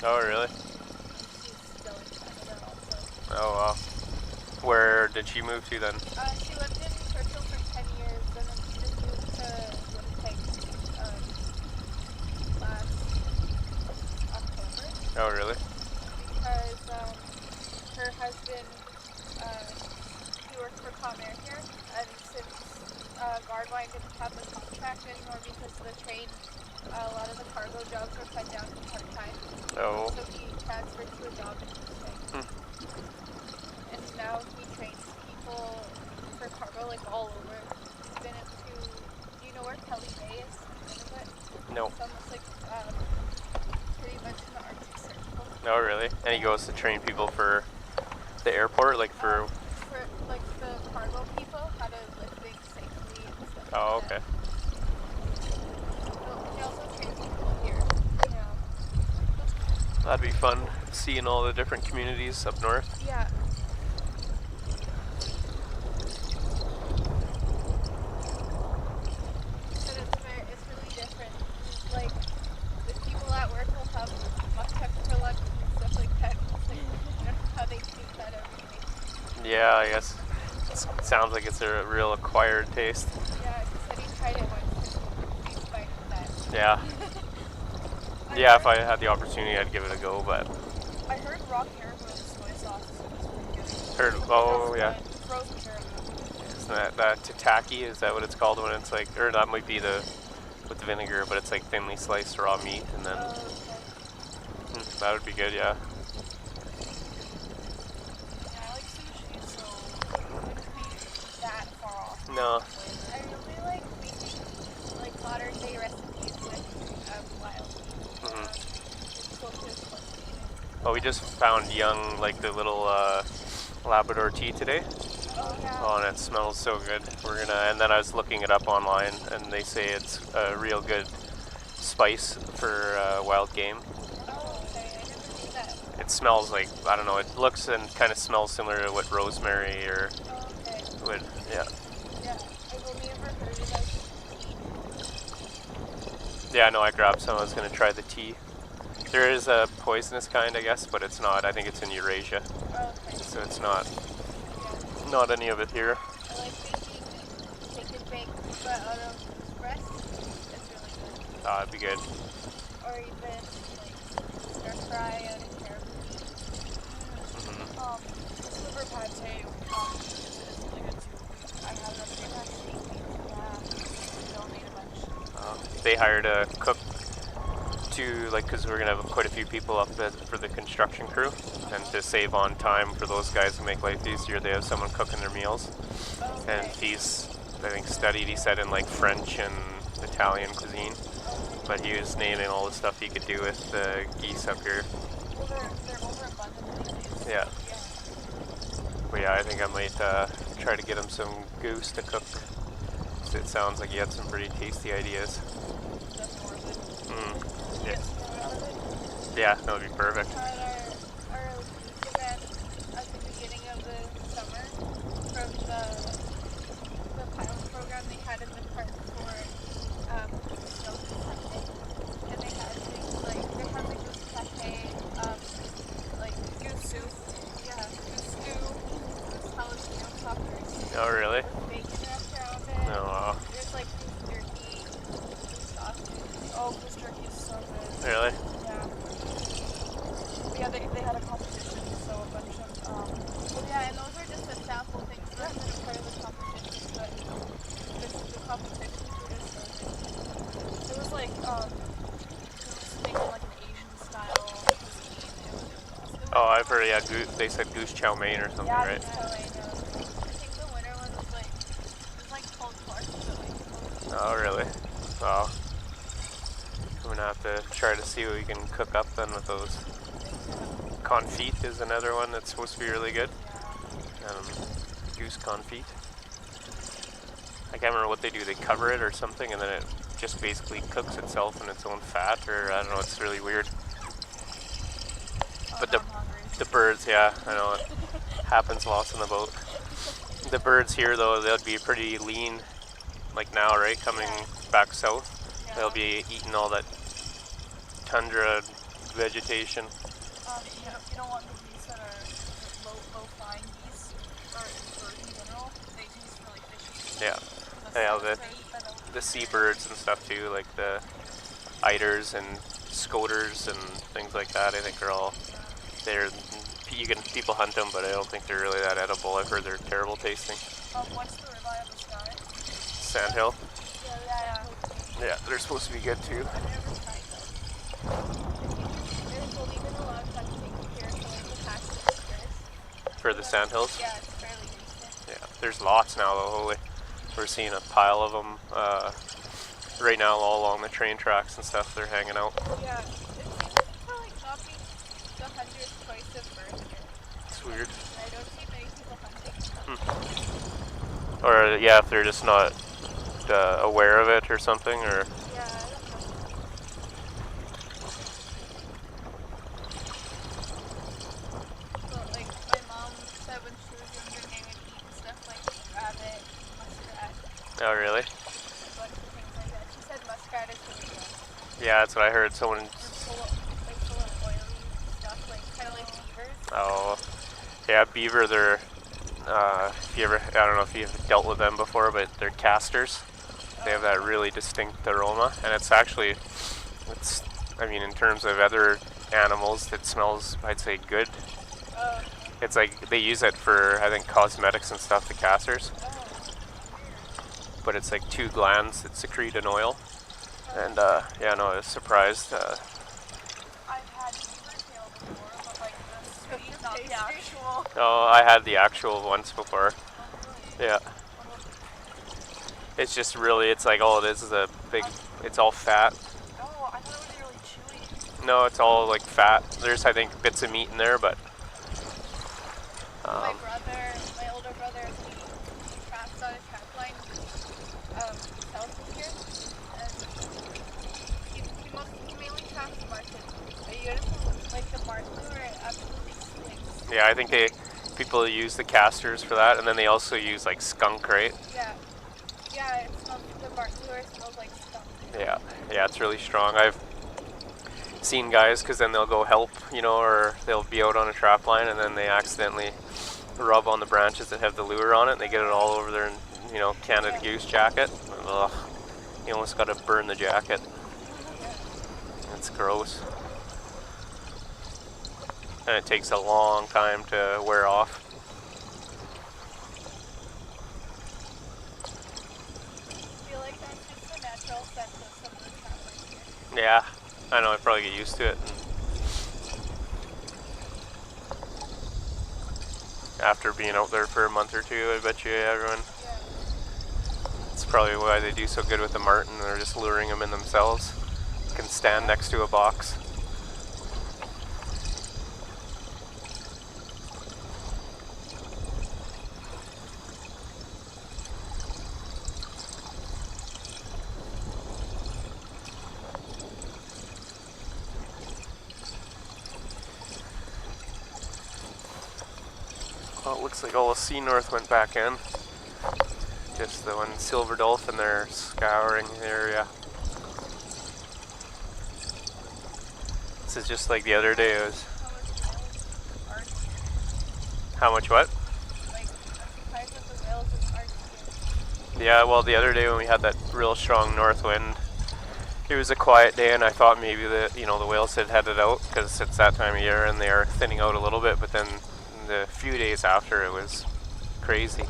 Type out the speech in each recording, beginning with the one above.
Oh, really? She's still in Canada also. Oh, wow. Where did she move to then? She lived in Churchill for 10 years, and then she just moved to Winnipeg last October Oh, really? because her husband, he worked for Comair here, and since Gardewine didn't have the contract anymore because the train, a lot of the cargo jobs were cut down to part-time, Oh. so he transferred to a job in Winnipeg. And now he trains people for cargo like all over. He's been into, do you know where Kelly Bay is in Nunavut? No. It's almost like pretty much in the Arctic Circle. Oh, really? And he goes to train people for the airport, like for like the cargo people, how to lift things safely and stuff Oh, like okay. that. He also trains people here. Yeah. That'd be fun, seeing all the different communities up north. Yeah. But it's really different. Like, the people at work will have mutton for lunch and stuff like that. It's like, I don't know how they do that every day. Yeah, I guess. It sounds like it's a real acquired taste. Yeah, he said he tried it once and he's fine with that. Yeah. Yeah, if I had the opportunity, I'd give it a go, but... I heard raw caribou and soy sauce is Heard, oh, yeah. Frozen caribou. Isn't that tataki? Is that what it's called when it's like... Or that might be with the vinegar, but it's like thinly sliced raw meat, and then... Okay. That would be good, yeah. Yeah, I like sushi, so it wouldn't be that far off. No. I really like making like modern day recipes with wild meat. Well, we just found young, like the little Labrador tea today. Oh yeah. Oh, and it smells so good. And then I was looking it up online, and they say it's a real good spice for wild game. Oh, okay. I never knew that. It smells like, I don't know, it looks and kind of smells similar to what rosemary or would, yeah. Yeah, I've only ever heard it as tea. Yeah, no, I grabbed some. I was going to try the tea. There is a poisonous kind, I guess, but it's not. I think it's in Eurasia. Okay. So it's not any of it here. I like making chicken baked but out of breast. It's really good. Oh, it'd be good. Or even like stir fry out of caribou meat. Liver pate is really good too. I have a big they'll need a bunch. They hired a cook to, like, because we're going to have quite a few people up for the construction crew, and to save on time for those guys to make life easier, they have someone cooking their meals. Okay. And he's, I think, studied, he said, in like French and Italian cuisine, but he was naming all the stuff he could do with the geese up here. Well, they're overabundant these days. Yeah. But yeah, I think I might try to get him some goose to cook. So it sounds like he had some pretty tasty ideas. Yeah. Yeah, that would be perfect. We had our youth event at the beginning of the summer from the pilot program they had in the park for Snow Sunday. And they had things like, they had like goose pate, like goose soup, goose stew, goose jalapeno poppers. Oh, really? With bacon wrapped around it. Oh, wow. There's like goose jerky, goose sausage. Oh, goose jerky is so good. Really? Yeah, they had a competition, so a bunch of, and those are just the sample things, not even a part of the competition, but the competitions were just so good. It was like, making like an Asian style cuisine. Oh, I've heard, yeah, they said goose chow mein or something, right? Goose chow mein, I think the winner one was like pulled pork, but Oh, really? Wow. I'm gonna have to try to see what we can cook up then with those. Confit is another one that's supposed to be really good. Goose confit. I can't remember what they do. They cover it or something, and then it just basically cooks itself in its own fat, or I don't know. It's really weird. But the birds, yeah, I know it happens lots on the boat. The birds here, though, they'll be pretty lean, like now, right? Coming back south, they'll be eating all that tundra vegetation. You don't want the geese that are low flying geese, or birds in general. These really fishy. Yeah. Yeah, the seabirds and stuff too, like the eiders and scoters and things like that. I think are all people hunt them, but I don't think they're really that edible. I've heard they're terrible tasting. What's the ribeye of the sky? Sandhill. Yeah. Yeah, they're supposed to be good too. I've never tried them. There's only been a lot of hunting here for like the past 6 years. For the sandhills? Yeah, it's fairly recent. Yeah, there's lots now though. We're seeing a pile of them right now all along the train tracks and stuff. They're hanging out. Yeah, it seems to like not be the 100th choice of bird here. It's weird. I don't see many people hunting. Or yeah, if they're just not aware of it or something, or Yeah, I don't know. But like my mom said when she was younger, they would eat stuff like rabbit, muskrat, oh really? a bunch of things like that. She said muskrat is really good. Yeah, that's what I heard. Someone. It's full of oily stuff, like kind of like beavers. Oh, yeah, beaver. They're. If you ever, I don't know if you've dealt with them before, but they're casters. They have that really distinct aroma, and it's actually, I mean, in terms of other animals, it smells, I'd say, good. Oh, It's like they use it for, I think, cosmetics and stuff, the casters. But it's like 2 glands that secrete an oil. And yeah, no, I was surprised. I've had beaver tail before, but like the sweet, not the actual. Oh, I had the actual once before. Yeah. It's just really, it's like all it is a big, it's all fat. Oh, I thought it was really chewy. No, it's all like fat. There's, I think, bits of meat in there, but. my older brother, he traps on a trap line south of here, and he mainly traps marten. But you gotta like the marten are absolutely stinks. Yeah, I think people use the casters for that, and then they also use like skunk, right? Yeah, it smells, the marten lure smells like skunk. Yeah, it's really strong. I've seen guys, because then they'll go help, or they'll be out on a trap line, and then they accidentally rub on the branches that have the lure on it, and they get it all over their, Canada Goose jacket. Ugh, you almost got to burn the jacket. It's gross. And it takes a long time to wear off. I feel like that's just the natural scent of some of the travelers here. Yeah, I know, I'd probably get used to it. After being out there for a month or two, I bet you everyone. Yeah. It's probably why they do so good with the marten. They're just luring them in themselves. Can stand next to a box. Well, it looks like all the sea north went back in. Just the one silver dolphin there scouring the area. This is just like the other day. It was how much what? Like, I'm surprised that the whales aren't here. Yeah, well, the other day when we had that real strong north wind, it was a quiet day, and I thought maybe the whales had headed out because it's that time of year and they are thinning out a little bit. But then the few days after, it was crazy.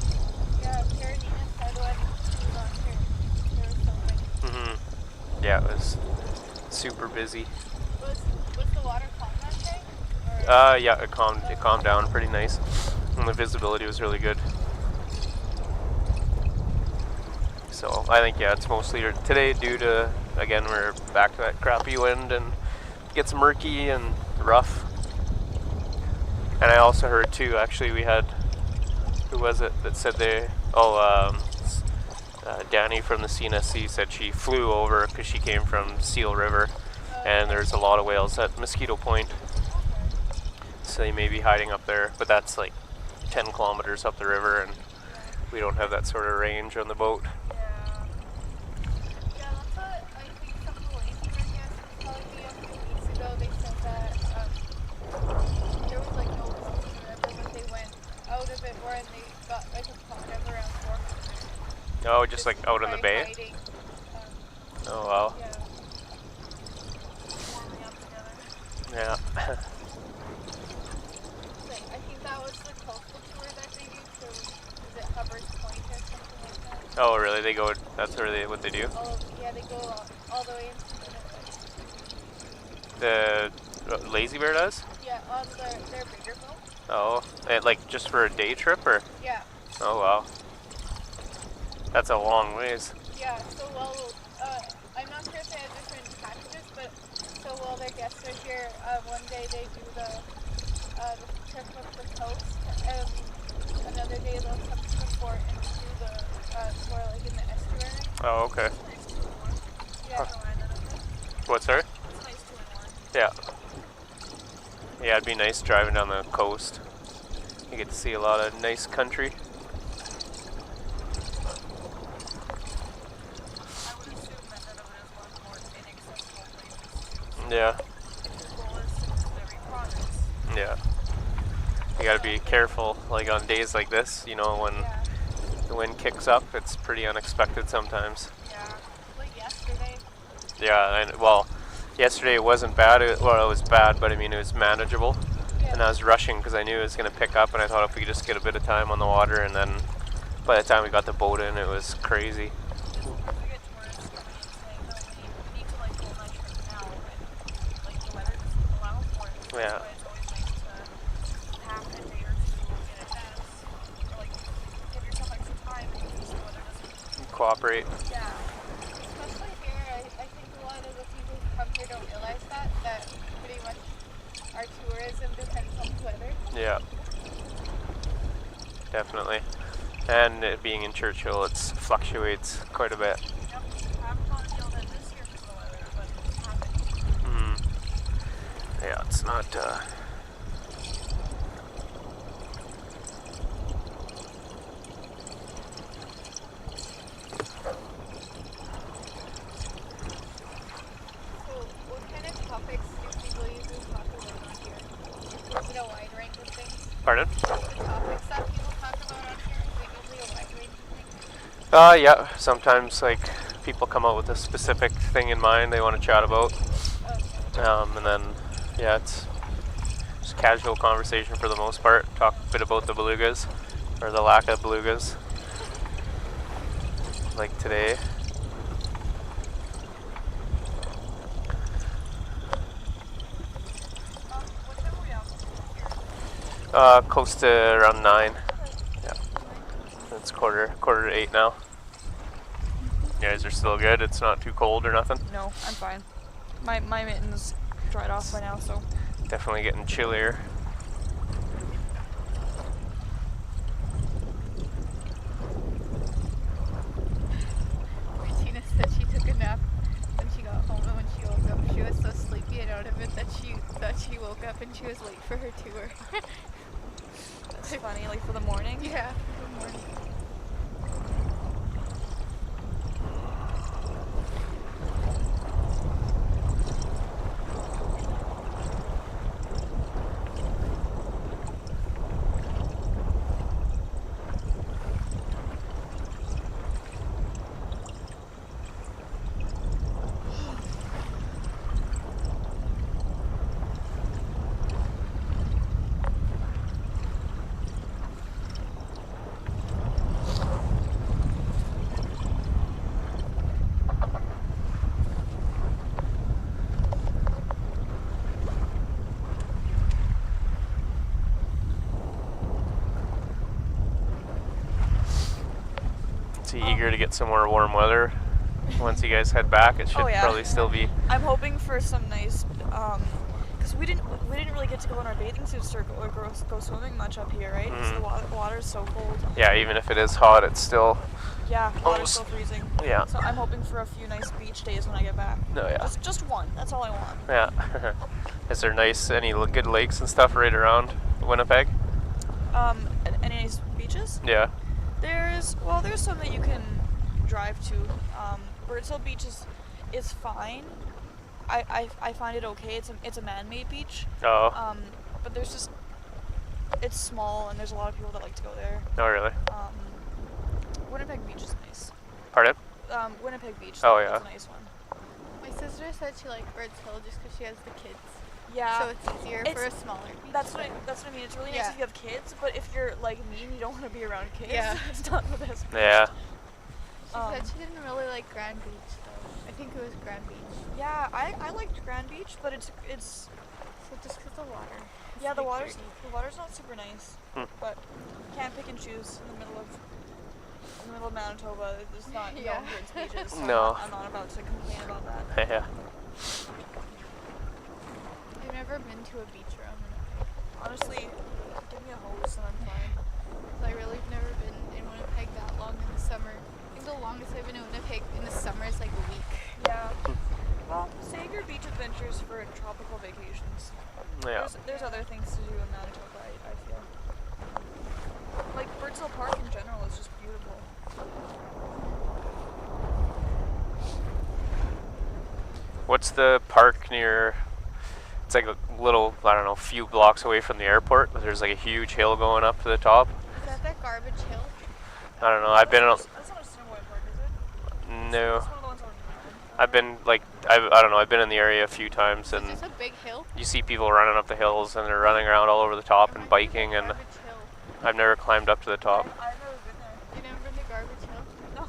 Yeah, Carolina said when she was on here, there was so many. Yeah, it was super busy. Was the water calm that day? Yeah, it calmed down pretty nice, and the visibility was really good. So I think it's mostly today due to, again, we're back to that crappy wind and it gets murky and rough. And I also heard too, actually, we had, who was it that said Danny from the CNSC said she flew over because she came from Seal River, and there's a lot of whales at Mosquito Point. So they may be hiding up there, but that's like 10 kilometers up the river, and we don't have that sort of range on the boat. Yeah, that's what I think some of the ladies were telling me a few weeks ago. They said that before, and they got like a pot of around 400. Oh, just like out in the by bay? hiding. Oh, wow. Yeah. Warming up together. Yeah. Like, I think that was the coastal tour that they do. So is it Hubbard's Point or something like that? Oh, really? They go, that's what they do? Yeah, they go all the way into Nunavut. The Lazy Bear does? Yeah, on their bigger boat. Oh, like just for a day trip or? Yeah. Oh, wow. That's a long ways. Yeah, so I'm not sure if they have different packages, but so while their guests are here, one day they do the trip up the coast, and another day they'll come to the port and do the more like in the estuary. Oh, okay. It's nice 2 in 1. Yeah. Don't mind that, okay? What's that? It's nice 2 in 1. Yeah. Yeah, it'd be nice driving down the coast. You get to see a lot of nice country. I would assume that Nunavut is one of the more inaccessible places too. Yeah. If your goal is to visit every province, Yeah. You gotta be careful, like on days like this, you know, when Yeah. the wind kicks up, it's pretty unexpected sometimes. Yeah. Like yesterday. Yeah, and well, yesterday it wasn't bad. It was bad, but I mean, it was manageable. Yeah. And I was rushing because I knew it was going to pick up, and I thought if we could just get a bit of time on the water, and then by the time we got the boat in, it was crazy. sometimes we get tourists coming and saying, no, we need to like go on that trip now, and like the weather doesn't allow for it. So Yeah. that's why it's always nice to pack a day or 2 in advance, or like give yourself extra time in case the weather doesn't. Cooperate. Yeah. Especially here, I think a lot of the people who come here don't realize that pretty much our tourism depends on the weather. Yeah. Definitely. And it being in Churchill, it fluctuates quite a bit. Yep. I haven't gone to that this year because of the weather, but it's happening. Yeah, it's not, So what kind of topics do people usually talk about on here? Is it a wide range of things? Pardon? The topics that people talk about on here, is it usually a wide range of things? Yeah, sometimes like people come out with a specific thing in mind they want to chat about. Okay. And then, yeah, it's just casual conversation for the most part. Talk a bit about the belugas, or the lack of belugas, like today. What time are we out here? Close to around 9. Yeah, it's quarter to 8 now. You guys are still good? It's not too cold or nothing? No, I'm fine. My mittens dried off by now, so. Definitely getting chillier. Christina said she took a nap when she got home, and when she woke up, she was so sleepy and out of it that she thought she woke up and she was late for her tour. That's funny, like for the morning. Yeah, good morning. So you eager to get some more warm weather? Once you guys head back, it should Oh, yeah. probably still be. I'm hoping for some nice, because we didn't really get to go in our bathing suits or go swimming much up here, right? Because the water's so cold. Yeah, even if it is hot, it's still. Yeah, water's Almost. still freezing. Yeah. So I'm hoping for a few nice beach days when I get back. No, yeah. Just one. That's all I want. Yeah. Is there any good lakes and stuff right around Winnipeg? Any nice beaches? Yeah. There's some that you can drive to. Birds Hill Beach is fine. I find it okay. It's a man-made beach. Oh. But there's just it's small and there's a lot of people that like to go there. Oh, really? Winnipeg Beach is nice. Pardon? Winnipeg Beach. Oh, That's yeah. a nice one. My sister said she liked Birds Hill just because she has the kids. Yeah. So it's easier for a smaller beach. That's what I mean. It's really nice if you have kids, but if you're like me and you don't want to be around kids, it's not the best. Yeah. She said she didn't really like Grand Beach though. I think it was Grand Beach. Yeah, I liked Grand Beach, but it's So just because the water. yeah, the water's not super nice, but can't pick and choose in the middle of Manitoba. There's not no great beaches. So No. I'm not about to complain about that. Yeah. I've never been to a beach around Winnipeg. Honestly, give me a hose and I'm fine. I really have never been in Winnipeg that long in the summer. I think the longest I've been in Winnipeg in the summer is like a week. Yeah. Well, save your beach adventures for tropical vacations. Yeah. There's other things to do in Manitoba, I feel. Like Birds Hill Park in general is just beautiful. What's the park near? It's like a little, I don't know, few blocks away from the airport. But there's like a huge hill going up to the top. Is that Garbage Hill? I don't know. I've been on. That's not a Assiniboine Park, is it? No. It's one of the ones on the mountain. I've been like I don't know. I've been in the area a few times, and Is this a big hill? you see people running up the hills, and they're running around all over the top and biking. And Garbage Hill. I've never climbed up to the top. I've never been there. You never been to Garbage Hill? No.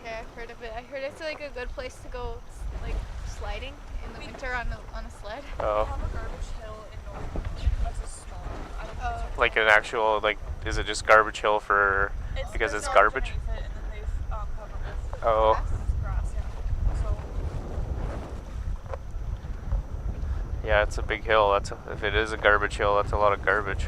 Okay, I've heard of it. I heard it's like a good place to go, like sliding in the winter on a sled. Oh. We have a Garbage Hill in North. That's a small. I don't think it's Like an actual, like, is it just garbage hill for, because there's it's no garbage? underneath it, and then they've covered with Oh, grass, yeah. So yeah, it's a big hill. If it is a garbage hill, that's a lot of garbage.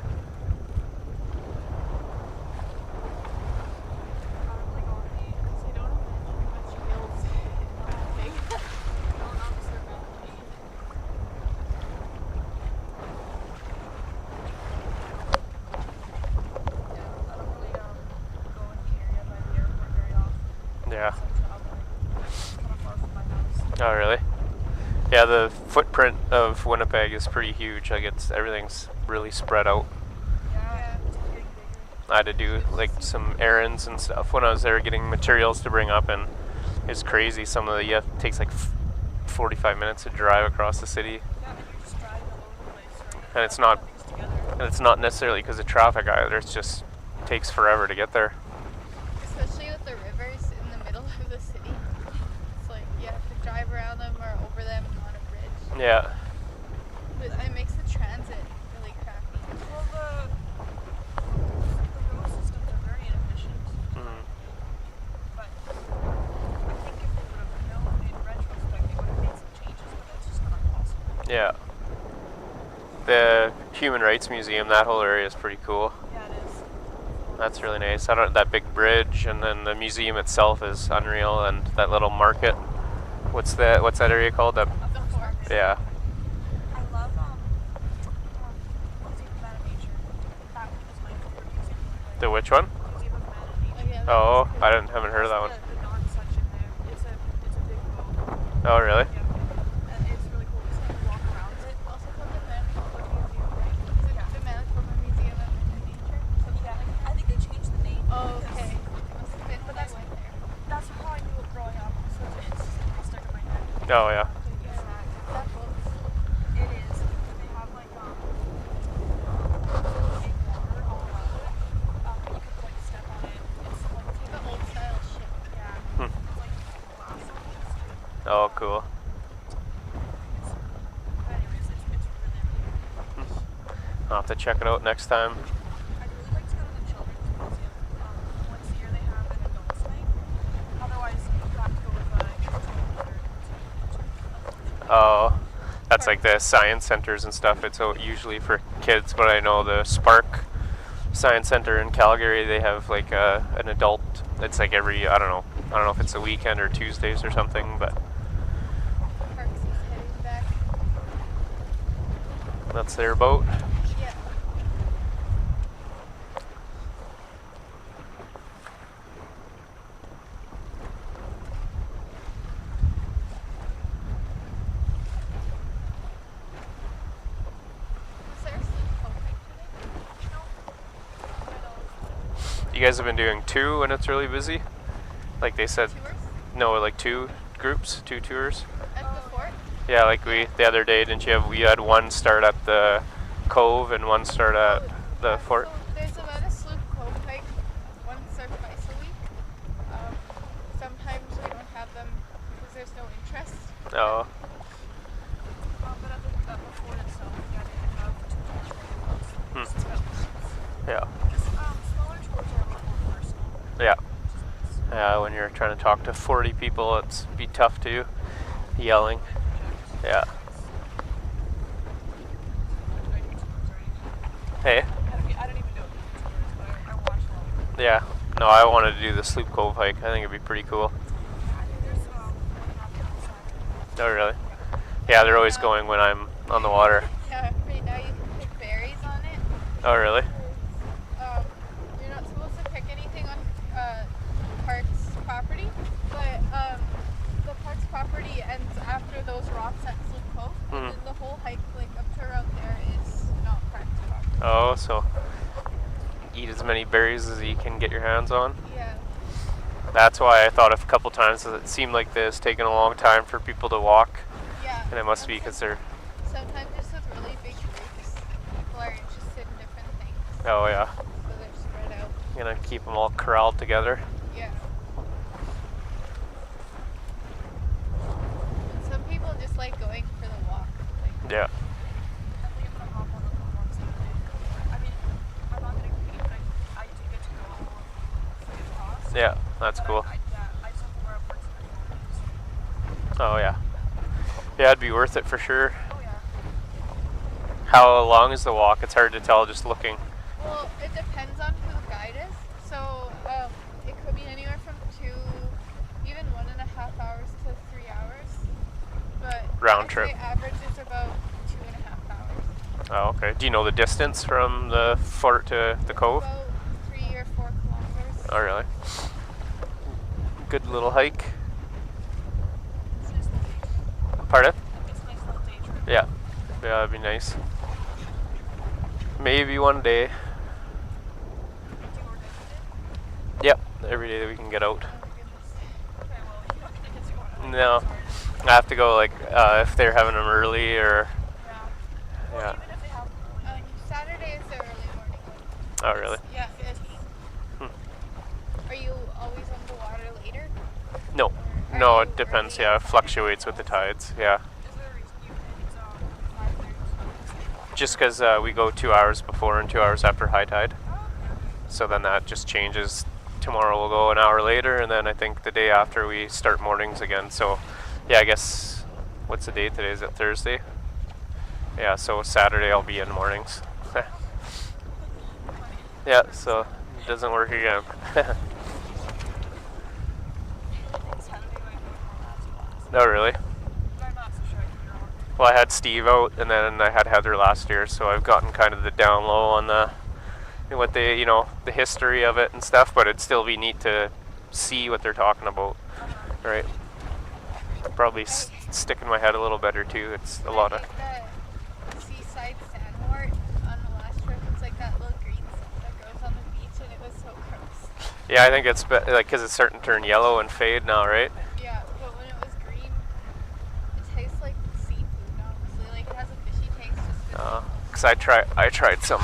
I don't really go on the, because I don't imagine much hills in Winnipeg. I don't really go in the area by the airport very often. Yeah. So I'm traveling. It's kind of far from my house. Oh, really? Yeah, the footprint of Winnipeg is pretty huge. Like, everything's really spread out. Yeah, it's getting bigger. I had to do like some errands and stuff when I was there, getting materials to bring up, and it's crazy. Some of it takes like 45 minutes to drive across the city, Yeah, and you're just driving all over the place, right? and it's not Nothing's together. and it's not necessarily because of traffic either. It's just takes forever to get there. Especially with the rivers in the middle of the city. It's like you have to drive around them or over them on a bridge. Yeah. But it makes the transit really crappy. Well, the road systems are very inefficient. Mhm. But I think if they would have known in retrospect, they would have made some changes, but that's just not possible. Yeah. The Human Rights Museum, that whole area is pretty cool. Yeah, it is. That's really nice. That big bridge, and then the museum itself is unreal, and that little market. What's that area called? The forks. Yeah. I love Museum of Man and Nature. That one is my favorite museum. The which one? Museum of Man and Nature. Oh, yeah, that Oh, was cool. I haven't heard of that one. The non-section there. It's a big boat. Oh, really? Yeah. And it's really cool to walk around it. Also called the Manitoba Museum, right? Is it the Manitoba Museum of Nature? Something like that? I think they changed the name. Oh, because okay. Must have been when I went there. That's how I knew it growing up. So it's just really stuck in my head. Oh, yeah. Yeah. That boat. It is. They have like big water all around it. You could like step on it. It's like It's like an old style ship. yeah. It's like glass almost. Oh, cool. But anyways, it's really I'll have to check it out next time. I'd really like to go to the Children's Museum. Once a year they have an adults night. Otherwise, you have to go with Oh, that's like the science centers and stuff. It's usually for kids, but I know the Spark Science Center in Calgary, they have like an adult. It's like every, I don't know if it's a weekend or Tuesdays or something, but Parks is heading back. that's their boat. Yeah. Was there a sleep today? No, You guys have been doing 2 when it's really busy? Like they said, Tours no, like 2 groups, 2 tours? at the fort. Yeah, like the other day, didn't you have, we had one start at the Cove and one start at the fort? So there's about a sloop cove hike once or twice a week. Sometimes we don't have them because there's no interest. Oh, But at the fort itself, yeah, they have 2 tours. yeah. Smaller tours are a lot more personal. Yeah. Yeah, when you're trying to talk to 40 people, it's be tough too. Yelling. Yeah. Hey? I don't even know what tours, but I watched them. Yeah. No, I wanted to do the Sloop Cove hike. I think it'd be pretty cool. I think there's one happening on Saturday. Oh, really? Yeah, they're always going when I'm on the water. Yeah, right now you can pick berries on it. Oh, really? You're not supposed to pick anything on park's property, but the park's property ends after those rocks at Sloop Cove. And then the whole hike, like up to around there, is not park's property. Oh, so eat as many berries as you can get your hands on. Yeah. That's why I thought of a couple times that it seemed like this, taking a long time for people to walk. Yeah. And it must be because they're, Sometimes just with really big groups, people are interested in different things, oh yeah, so they're spread out. gonna keep them all corralled together. Yeah. And some people just like going for the walk. Like, Yeah. I think I'm gonna hop on the boat on Saturday. I mean, I'm not gonna compete, but I do get to go free of cost. Yeah, that's But cool. I just have to wear a parts and Oh yeah. Yeah, it'd be worth it for sure. Oh yeah. How long is the walk? It's hard to tell just looking. well, it depends on who the guide is. So it could be anywhere from 2, even 1.5 hours to 3 hours. But Round I'd trip. say average is about 2.5 hours. Oh, okay. Do you know the distance from the fort to the cove? About 3 or 4 kilometers. Oh, really? Good little hike. It's a nice little day trip. Pardon? It's a nice little day trip. Yeah. Yeah, that'd be nice. Maybe one day. Do you work every day? Yep, every day that we can get out. Oh my goodness. Okay, well, you're not gonna get to go on a hike. No. Sorry. I have to go like if they're having them early or Yeah. Well, yeah. even if they have Saturday is the early morning one. Oh, really? Yeah, it's. Are you always on the water later? No. Or No, are it you depends. early Yeah, it on fluctuates with the tides. Yeah. Is there a reason you picked 5:30? Just because we go 2 hours before and 2 hours after high tide. So then that just changes. Tomorrow we'll go an hour later, and then I think the day after we start mornings again. So, yeah, I guess, what's the date today? Is it Thursday? Yeah, so Saturday I'll be in mornings. Yeah, so it doesn't work again. Saturday might be more laps. No, really? But I'm not so sure I can get on. Well, I had Steve out, and then I had Heather last year, so I've gotten kind of the down low on what they, the history of it and stuff. But it'd still be neat to see what they're talking about, right? Probably stick in my head a little better too. It's a lot of. The seaside sandwort on the last trip. It's like that little green stuff that grows on the beach, and it was so gross. Yeah, I think it's like because it's starting to turn yellow and fade now, right? Yeah, but when it was green, it tastes like seafood. Honestly, like it has a fishy taste. Just Because I tried some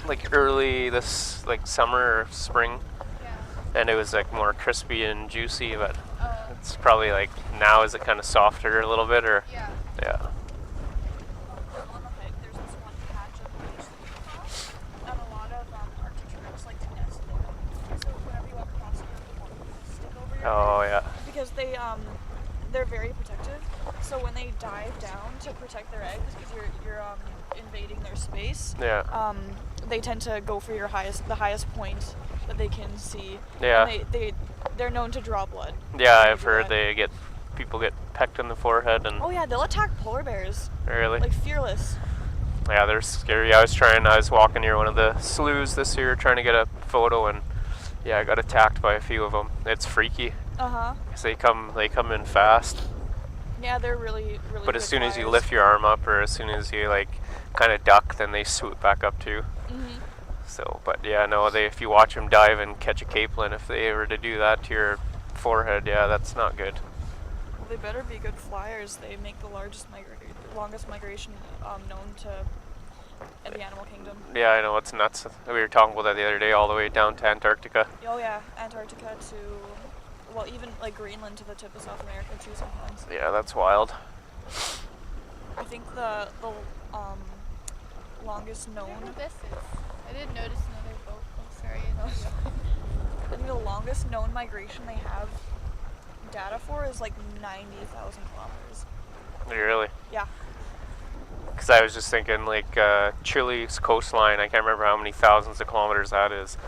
like early this like summer or spring, yeah. and it was like more crispy and juicy, but Oh, it's probably like now is it kind of softer a little bit or yeah. yeah. On the hike, there's this one patch of beach that you can cross, and a lot of Arctic terns like to nest there. So whenever you walk across it, you want to stick over your Oh head. yeah. Because they're very protective. So when they dive down to protect their eggs, because you're invading their space, Yeah. they tend to go for the highest point that they can see. Yeah. And they're known to draw blood. Yeah, when they I've do heard that. people get pecked in the forehead and Oh yeah, they'll attack polar bears. really. Like fearless. Yeah, they're scary. I was walking near one of the sloughs this year trying to get a photo, and yeah, I got attacked by a few of them. It's freaky Uh-huh. 'cause they come in fast. Yeah, they're really But as good soon as you flyers. lift your arm up, or as soon as you like kind of duck, then they swoop back up too. Mhm. So, but yeah, no, if you watch them dive and catch a capelin, if they were to do that to your forehead, yeah, that's not good. Well, they better be good flyers. They make the longest migration known to the animal kingdom. Yeah, I know, it's nuts. We were talking about that the other day, all the way down to Antarctica. Oh yeah, Antarctica to, well, even like Greenland to the tip of South America too sometimes. Yeah, that's wild. I think the longest I wonder known. who this is. I didn't notice another boat. Oh, sorry. I think the longest known migration they have data for is like 90,000 kilometers. Really? Yeah. Because I was just thinking, like, Chile's coastline, I can't remember how many thousands of kilometers that is.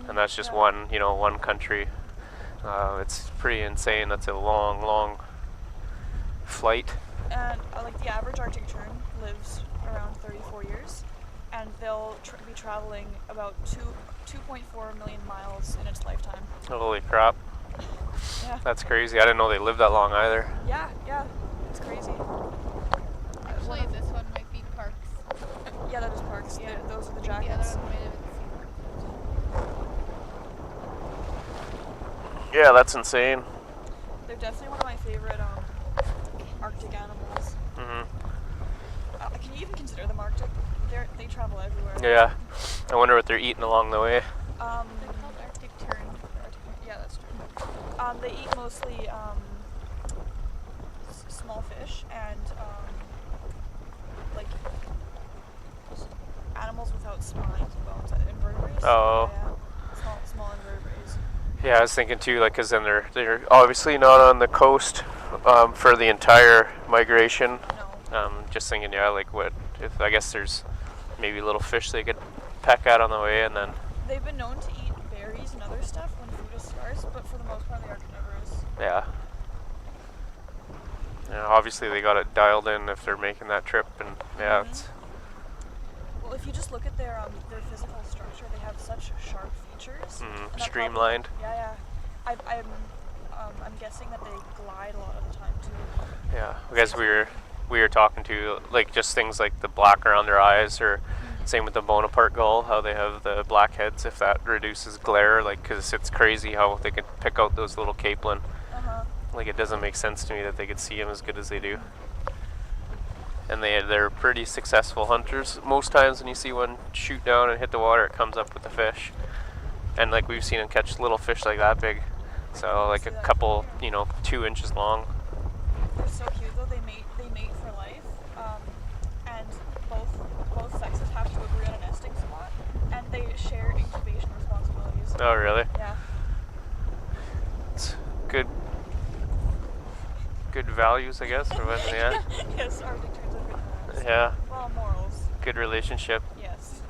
And that's just one country. It's pretty insane. That's a long, long flight. And like the average Arctic tern lives around 34 years, and they'll be traveling about 2.4 million miles in its lifetime. Holy crap. Yeah. That's crazy. I didn't know they lived that long either. Yeah, it's crazy. Actually, this one might be Parks. Yeah, that is Parks. Yeah. Those are the The other jackets. one might have been Yeah, that's insane. They're definitely one of my favorite Arctic animals. Can you even consider them Arctic? They travel everywhere. Yeah. I wonder what they're eating along the way. They're called Arctic tern. Yeah, that's true. They eat mostly small fish and like animals without spines and bones, invertebrates. Oh. Yeah. Small invertebrates. Yeah, I was thinking too, like, because then they're obviously not on the coast for the entire migration. No. Just thinking, yeah, like I guess there's maybe little fish they could peck at on the way, and then. They've been known to eat berries and other stuff when food is scarce, but for the most part they are carnivorous. Yeah. Yeah, obviously they got it dialed in if they're making that trip, and yeah, it's. Well, if you just look at their physical structure, they have such sharp features. And that Streamlined. Yeah. I'm guessing that they glide a lot of the time too. Yeah, I guess we were talking to, like, just things like the black around their eyes, or same with the Bonaparte gull, how they have the black heads, if that reduces glare, like, because it's crazy how they could pick out those little capelin. Like, it doesn't make sense to me that they could see them as good as they do. And they're pretty successful hunters. Most times when you see one shoot down and hit the water, it comes up with the fish. And like, we've seen them catch little fish like that big. So like a couple, 2 inches long. They're so cute though. They mate for life, and both sexes have to agree on a nesting spot, and they share incubation responsibilities. Oh, really? Yeah. It's good values, I guess, or what? Yeah. Yes, Arctic terns are good values. Yeah. Well, morals. Good relationship. Yes.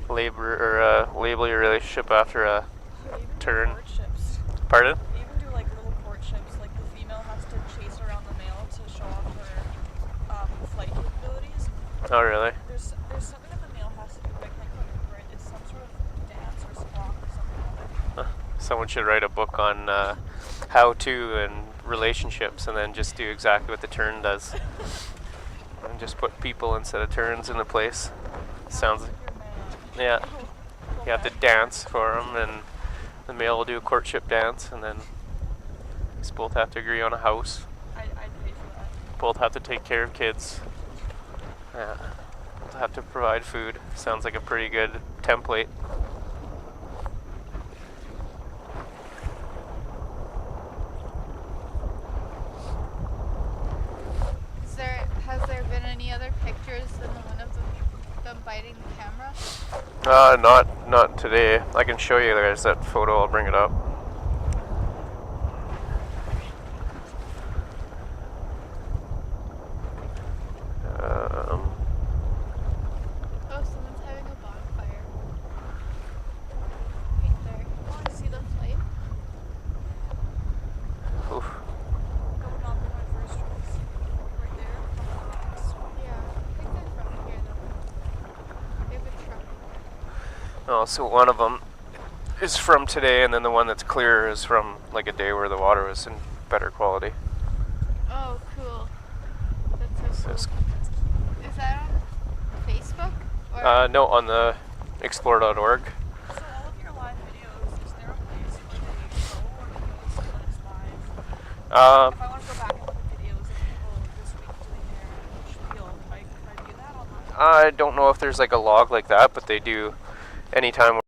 Label your relationship after a They even turn. do courtships. Pardon? They even do like little courtships. Like the female has to chase around the male to show off her flight capabilities. Oh, really? There's something that the male has to do, but I can't quite remember it. It's some sort of dance or squawk or something like that. Someone should write a book on how to and relationships, and then just do exactly what the tern does. And just put people instead of terns in the place. Sounds like, yeah. You have to dance for them, and the male will do a courtship dance, and then you both have to agree on a house. I'd pay for that. Both have to take care of kids. Yeah. Both have to provide food. Sounds like a pretty good template. Has there been any other pictures than the one of them biting the camera? Not today. I can show you guys that photo. I'll bring it up. Oh, someone's having a bonfire. Right there. Want to see the flame? Oof. Going on with my first choice. Right there. Yeah, I think they're from here though. They have a truck. Oh, so one of them is from today, and then the one that's clear is from like a day where the water was in better quality. Oh, cool. That's so Says- cool. Is that on Facebook? Or No, on the explore.org. If I want to go back and look at videos of people this week doing their spiel, could I view that online? I don't know if there's like a log like that, but they do anytime